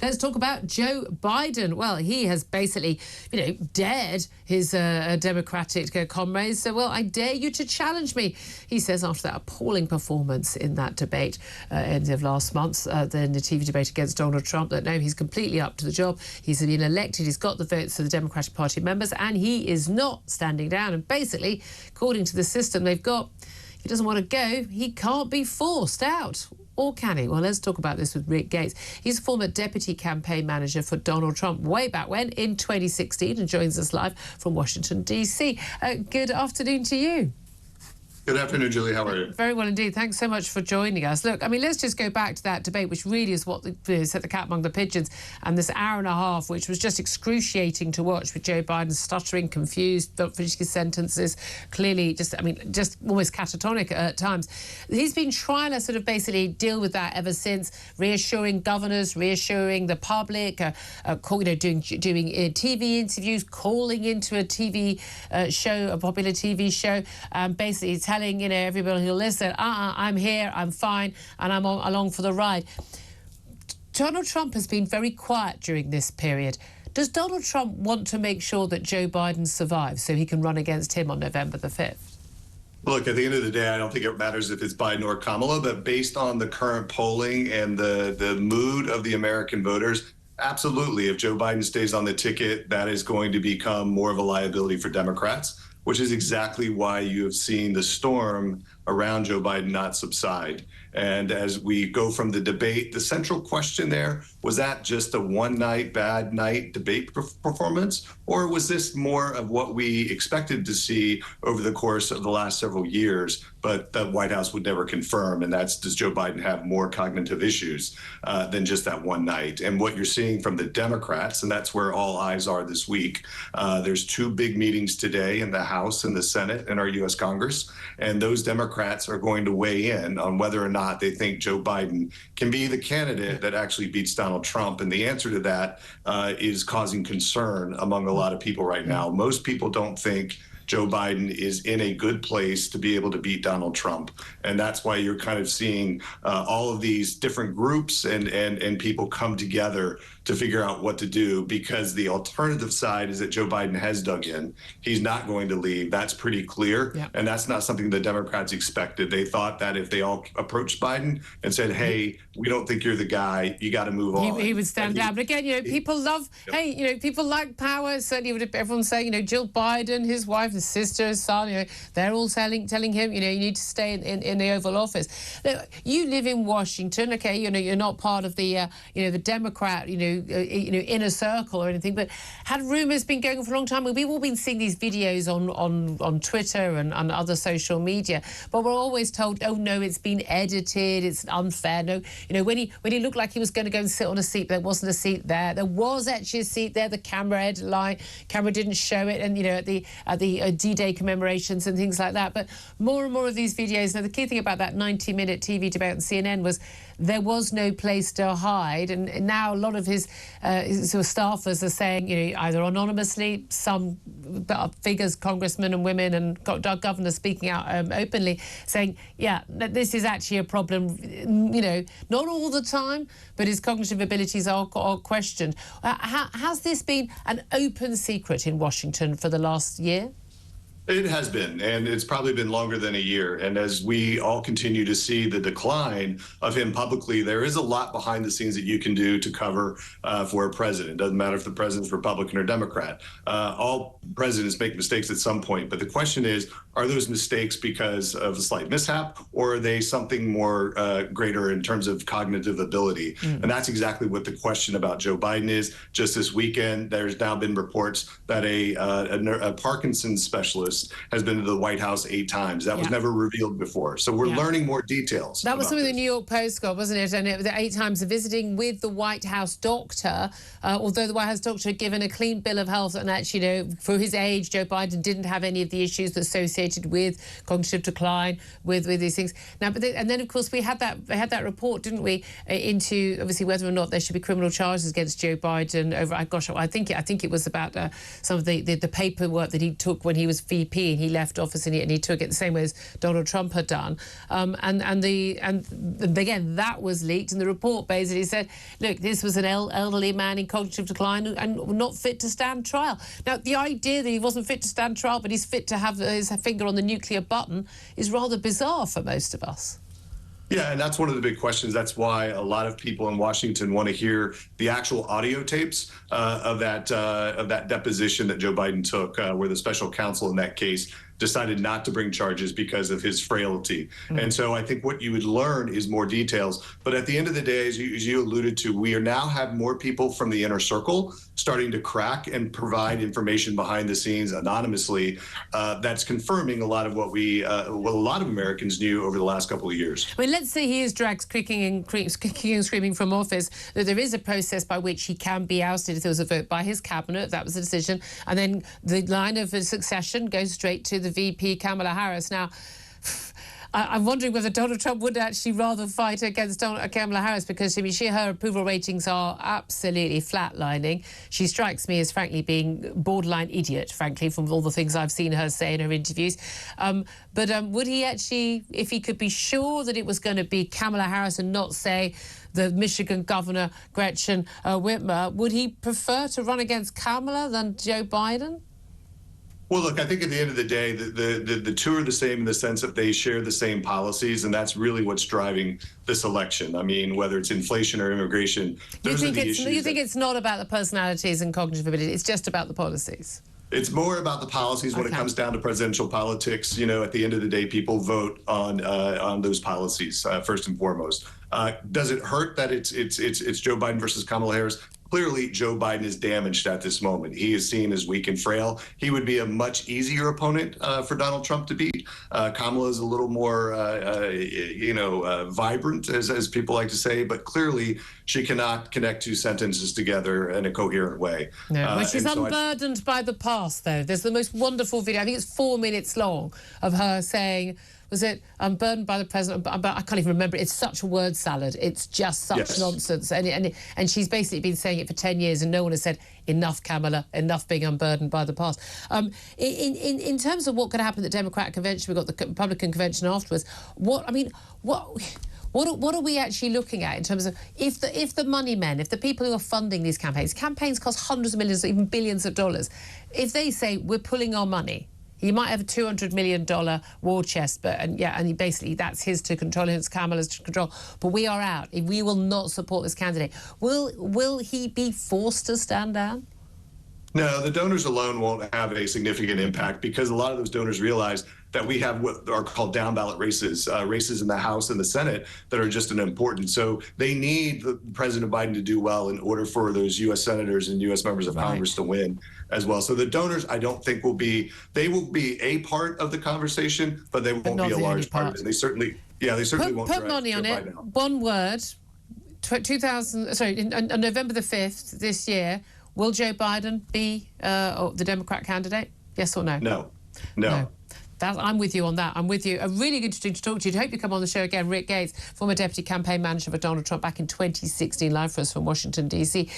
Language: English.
Let's talk about Joe Biden. Well, he has basically, dared his Democratic comrades. So, well, I dare you to challenge me, he says after that appalling performance in that debate end of last month, the TV debate against Donald Trump, that now he's completely up to the job. He's been elected, he's got the votes of the Democratic Party members, and he is not standing down. And basically, according to the system they've got, if he doesn't want to go, he can't be forced out. Or can he? Well, let's talk about this with Rick Gates. He's a former deputy campaign manager for Donald Trump way back when, in 2016, and joins us live from Washington, D.C. Good afternoon to you. Good afternoon, Julie. How are you? Very well indeed. Thanks so much for joining us. Look, I mean, let's just go back to that debate, which really is what set the cat among the pigeons, and this hour and a half, which was just excruciating to watch, with Joe Biden stuttering, confused, not finishing his sentences, clearly just almost catatonic at times. He's been trying to sort of basically deal with that ever since, reassuring governors, reassuring the public, doing TV interviews, calling into a TV show, a popular TV show, basically telling everybody who'll listen, I'm here, I'm fine, and I'm along for the ride. Donald Trump has been very quiet during this period. Does Donald Trump want to make sure that Joe Biden survives so he can run against him on November the 5th? Look, at the end of the day, I don't think it matters if it's Biden or Kamala, but based on the current polling and the mood of the American voters, absolutely, if Joe Biden stays on the ticket, that is going to become more of a liability for Democrats, which is exactly why you have seen the storm around Joe Biden not subside. And as we go from the debate, the central question there, was that just a one-night, bad night debate performance? Or was this more of what we expected to see over the course of the last several years, but the White House would never confirm? And that's, does Joe Biden have more cognitive issues than just that one night? And what you're seeing from the Democrats, and that's where all eyes are this week, there's two big meetings today in the House and the Senate and our U.S. Congress, and those Democrats are going to weigh in on whether or not they think Joe Biden can be the candidate that actually beats Donald Trump. And the answer to that is causing concern among a lot of people right now. Most people don't think Joe Biden is in a good place to be able to beat Donald Trump. And that's why you're kind of seeing all of these different groups and people come together to figure out what to do, because the alternative side is that Joe Biden has dug in. He's not going to leave. That's pretty clear. Yeah. And that's not something the Democrats expected. They thought that if they all approached Biden and said, hey, we don't think you're the guy, you got to move on, he would stand down. But again, people love, people like power. Certainly everyone's saying, Jill Biden, his wife, his sister, his son, they're all telling him, you need to stay in the Oval Office. Look, you live in Washington, okay, you're not part of the, the Democrat, inner circle or anything, but had rumours been going on for a long time? We've all been seeing these videos on Twitter and other social media, but we're always told, oh no, it's been edited, it's unfair. No, when he looked like he was going to go and sit on a seat, there wasn't a seat there. There was actually a seat there. The camera didn't show it, and at the D-Day commemorations and things like that. But more and more of these videos. Now, the key thing about that 90-minute TV debate on CNN was there was no place to hide, and now a lot of his sort of staffers are saying, either anonymously, some figures, congressmen and women and governors speaking out openly, saying, yeah, this is actually a problem, not all the time, but his cognitive abilities are questioned. Has this been an open secret in Washington for the last year? It has been, and it's probably been longer than a year. And as we all continue to see the decline of him publicly, there is a lot behind the scenes that you can do to cover for a president. It doesn't matter if the president's Republican or Democrat. All presidents make mistakes at some point. But the question is, are those mistakes because of a slight mishap, or are they something more greater in terms of cognitive ability? And that's exactly what the question about Joe Biden is. Just this weekend, there's now been reports that a Parkinson specialist has been to the White House 8 times. That was never revealed before. So we're learning more details. That was something the New York Post got, wasn't it? And it was 8 times visiting with the White House doctor, although the White House doctor had given a clean bill of health, and actually, for his age, Joe Biden didn't have any of the issues associated with cognitive decline, with these things. Now, and then of course we had that report, didn't we, into obviously whether or not there should be criminal charges against Joe Biden over. I think it was about some of the paperwork that he took when he was VP and he left office and he took it the same way as Donald Trump had done. And again, that was leaked, and the report basically said, look, this was an elderly man in cognitive decline and not fit to stand trial. Now, the idea that he wasn't fit to stand trial, but he's fit to have his finger on the nuclear button is rather bizarre for most of us. Yeah, and that's one of the big questions. That's why a lot of people in Washington want to hear the actual audio tapes of that deposition that Joe Biden took, where the special counsel in that case decided not to bring charges because of his frailty. And so I think what you would learn is more details. But at the end of the day, as you alluded to, we are now have more people from the inner circle starting to crack and provide information behind the scenes anonymously. That's confirming a lot of what a lot of Americans knew over the last couple of years. I mean, let's say he is dragged kicking and screaming from office, that there is a process by which he can be ousted if there was a vote by his cabinet. That was the decision. And then the line of succession goes straight to the VP, Kamala Harris. Now, I'm wondering whether Donald Trump would actually rather fight against Kamala Harris, because her approval ratings are absolutely flatlining. She strikes me as, frankly, being borderline idiot, frankly, from all the things I've seen her say in her interviews. But would he actually, if he could be sure that it was going to be Kamala Harris and not, say, the Michigan governor, Gretchen Whitmer, would he prefer to run against Kamala than Joe Biden? Well, look, I think at the end of the day, the two are the same in the sense that they share the same policies, and that's really what's driving this election. I mean, whether it's inflation or immigration, those are the issues. You think it's not about the personalities and cognitive ability, it's just about the policies? It's more about the policies when it comes down to presidential politics. You know, at the end of the day, people vote on those policies first and foremost. Does it hurt that it's Joe Biden versus Kamala Harris? Clearly, Joe Biden is damaged at this moment. He is seen as weak and frail. He would be a much easier opponent for Donald Trump to beat. Kamala is a little more, vibrant, as people like to say, but clearly she cannot connect two sentences together in a coherent way. No, but she's unburdened by the past, though. There's the most wonderful video, I think it's 4 minutes long, of her saying, was it, I'm burdened by the president, but I can't even remember. It's such a word salad. It's just such nonsense. And she's basically been saying it for 10 years, and no one has said, enough, Kamala, enough being unburdened by the past. In terms of what could happen at the Democratic convention, we've got the Republican convention afterwards. What are we actually looking at in terms of if the money men, if the people who are funding these campaigns cost hundreds of millions, even billions of dollars, if they say we're pulling our money, he might have a $200 million war chest, and basically that's his to control, it's Kamala's to control. But we are out. We will not support this candidate. Will he be forced to stand down? No, the donors alone won't have a significant impact, because a lot of those donors realize that we have what are called down ballot races, races in the House and the Senate that are just as important. So they need President Biden to do well in order for those U.S. senators and U.S. members of Congress to win as well. So the donors, I don't think will be a part of the conversation, but they won't be a large part of it. They certainly won't. Put money on it. One word. On November the 5th this year, will Joe Biden be the Democrat candidate? Yes or no? No. I'm with you on that. I'm with you. A really good to talk to you. Hope you come on the show again. Rick Gates, former deputy campaign manager for Donald Trump back in 2016, live for us from Washington, D.C.